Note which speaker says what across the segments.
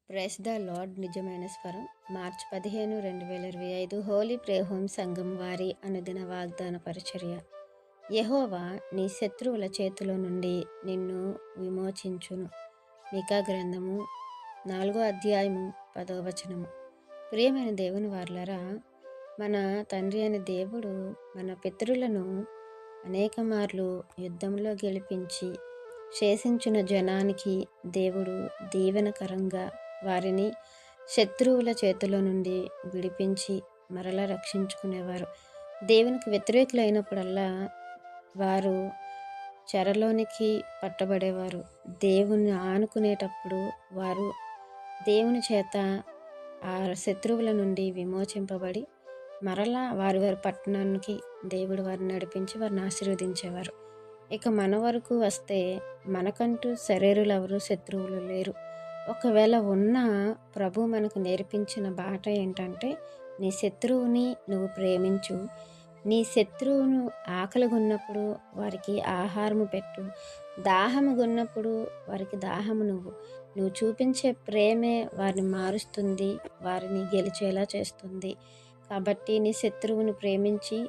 Speaker 1: Press the lord నిజమైన స్వరం మార్చి 15, 2025 Holi prayer home సంఘం వారి అనుదిన వాగ్దాన పరిచర్య. యెహోవా నీ శత్రువుల చేతిలో నుండి నిన్ను విమోచించును. మీకా గ్రంథము 4వ అధ్యాయము 10వ వచనము. ప్రియమైన దేవుని వారలారా, మన తండ్రి అయిన దేవుడు మన పితరులను అనేక మార్లు యుద్ధంలో గెలిపించి శేషించిన జనానికి దేవుడు దీవెనకరంగా వారిని శత్రువుల చేతిలో నుండి విడిపించి మరలా రక్షించుకునేవారు. దేవునికి వ్యతిరేకులైనప్పుడల్లా వారు చెరలోనికి పట్టబడేవారు. దేవుని ఆనుకునేటప్పుడు వారు దేవుని చేత ఆ శత్రువుల నుండి విమోచింపబడి మరలా వారి పట్టణానికి దేవుడు వారిని నడిపించి వారిని ఆశీర్వదించేవారు. ఇక మన వరకు వస్తే మనకంటూ శరీరులు ఎవరు శత్రువులు లేరు. ఒకవేళ ఉన్నా ప్రభు మనకు నేర్పించిన బాట ఏంటంటే, నీ శత్రువుని నువ్వు ప్రేమించు, నీ శత్రువును ఆకలిగొన్నప్పుడు వారికి ఆహారము పెట్టు, దాహముగొన్నప్పుడు వారికి దాహము నువ్వు చూపించే ప్రేమే వారిని మారుస్తుంది, వారిని గెలిచేలా చేస్తుంది. కాబట్టి నీ శత్రువుని ప్రేమించి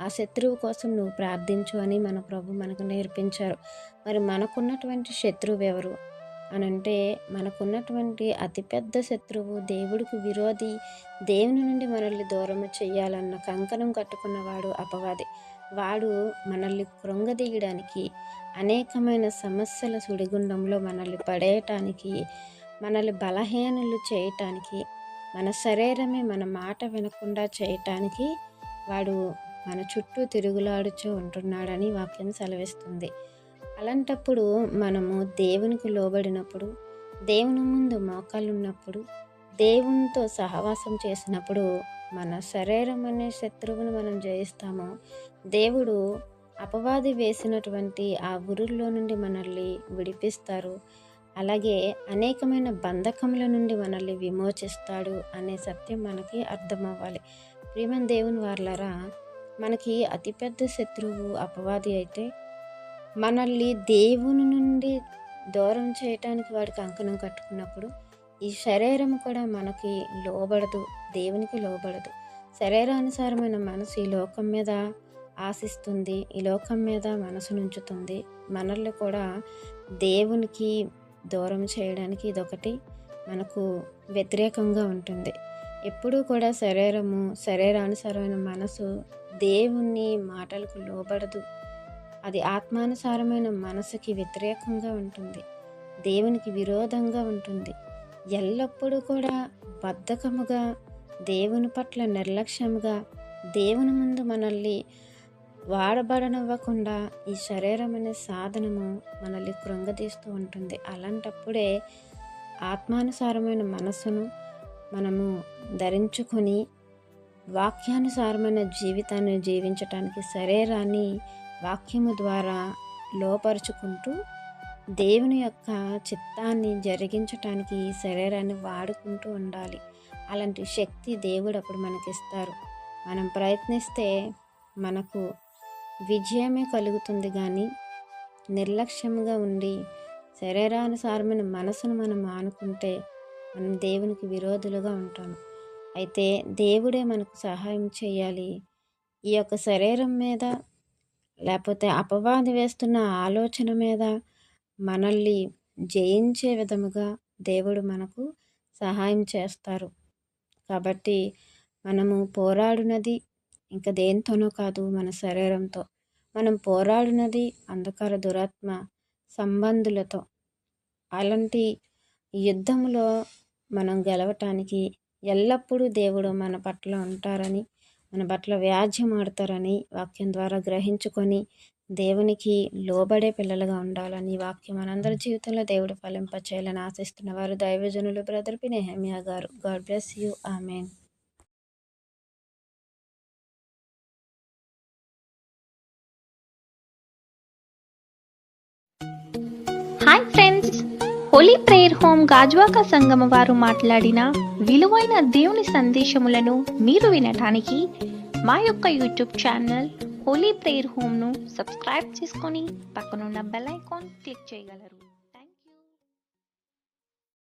Speaker 1: ఆ శత్రువు కోసం నువ్వు ప్రార్థించు అని మన ప్రభు మనకు నేర్పించారు. మరి మనకున్నటువంటి శత్రువు ఎవరు అనంటే, మనకున్నటువంటి అతిపెద్ద శత్రువు దేవుడికి విరోధి, దేవుని నుండి మనల్ని దూరం చెయ్యాలన్న కంకణం కట్టుకున్నవాడు అపవాది. వాడు మనల్ని కృంగదీయడానికి, అనేకమైన సమస్యల సుడిగుండంలో మనల్ని పడేయటానికి, మనల్ని బలహీనులు చేయటానికి, మన శరీరమే మన మాట వినకుండా చేయటానికి వాడు మన చుట్టూ తిరుగులాడుచూ ఉంటున్నాడని వాక్యం సెలవిస్తుంది. అలాంటప్పుడు మనము దేవునికి లోబడినప్పుడు, దేవుని ముందు మోకాళ్ళున్నప్పుడు, దేవునితో సహవాసం చేసినప్పుడు మన శరీరం అనే శత్రువును మనం జయిస్తాము. దేవుడు అపవాది వేసినటువంటి ఆ ఉరుల్లో నుండి మనల్ని విడిపిస్తారు. అలాగే అనేకమైన బంధకముల నుండి మనల్ని విమోచిస్తాడు అనే సత్యం మనకి అర్థమవ్వాలి. ప్రియమైన దేవుని వారలారా, మనకి అతిపెద్ద శత్రువు అపవాది అయితే, మనల్ని దేవుని నుండి దూరం చేయటానికి వాడి కంకణం కట్టుకున్నప్పుడు ఈ శరీరం కూడా మనకి లోబడదు, దేవునికి లోబడదు. శరీరానుసారమైన మనసు ఈ లోకం మీద ఆశిస్తుంది, ఈ లోకం మీద మనసు నుంచుతుంది. మనల్ని కూడా దేవునికి దూరం చేయడానికి ఇదొకటి మనకు వ్యతిరేకంగా ఉంటుంది. ఎప్పుడూ కూడా శరీరానుసారమైన మనసు దేవుని మాటలకు లోబడదు. అది ఆత్మానుసారమైన మనసుకి వ్యతిరేకంగా ఉంటుంది, దేవునికి విరోధంగా ఉంటుంది. ఎల్లప్పుడూ కూడా బద్ధకముగా, దేవుని పట్ల నిర్లక్ష్యముగా, దేవుని ముందు మనల్ని వాడబడనివ్వకుండా ఈ శరీరం అనే సాధనము మనల్ని కృంగతీస్తూ ఉంటుంది. అలాంటప్పుడే ఆత్మానుసారమైన మనసును మనము ధరించుకొని వాక్యానుసారమైన జీవితాన్ని జీవించటానికి శరీరాన్ని వాక్యము ద్వారా లోపరుచుకుంటూ దేవుని యొక్క చిత్తాన్ని జరిగించటానికి ఈ శరీరాన్ని వాడుకుంటూ ఉండాలి. అలాంటి శక్తి దేవుడు అప్పుడు మనకిస్తారు. మనం ప్రయత్నిస్తే మనకు విజయమే కలుగుతుంది. కానీ నిర్లక్ష్యంగా ఉండి శరీరానుసారమైన మనసును మనం ఆనుకుంటే మనం దేవునికి విరోధులుగా ఉంటాము. అయితే దేవుడే మనకు సహాయం చేయాలి. ఈ యొక్క శరీరం మీద, లేకపోతే అపవాది వేస్తున్న ఆలోచన మీద మనల్ని జయించే విధముగా దేవుడు మనకు సహాయం చేస్తారు. కాబట్టి మనము పోరాడునది ఇంకా దేనితోనో కాదు, మన శరీరంతో. మనం పోరాడునది అంధకార దురాత్మ సంబంధులతో. అలాంటి యుద్ధంలో మనం గెలవటానికి ఎల్లప్పుడూ దేవుడు మన పట్ల ఉంటారని, మన పట్ల వ్యాజ్యం ఆడతారని వాక్యం ద్వారా గ్రహించుకొని దేవునికి లోబడే పిల్లలుగా ఉండాలని వాక్యం మనందరి జీవితంలో దేవుడు ఫలింపచేయాలని ఆశిస్తున్న వారు దైవజనులు బ్రదర్ పి. నెహెమియా గారు. God bless you. Amen.
Speaker 2: Hi friends, Holi prayer home Gajuwaka సంగమ వారు మాట్లాడిన విలువైన దేవుని సందేశములను మీరు వినటానికి మా యొక్క యూట్యూబ్ ఛానల్ హోలీ ప్రేయర్ హోమ్ను సబ్స్క్రైబ్ చేసుకొని పక్కనున్న బెల్ ఐకాన్ క్లిక్ చేయగలరు.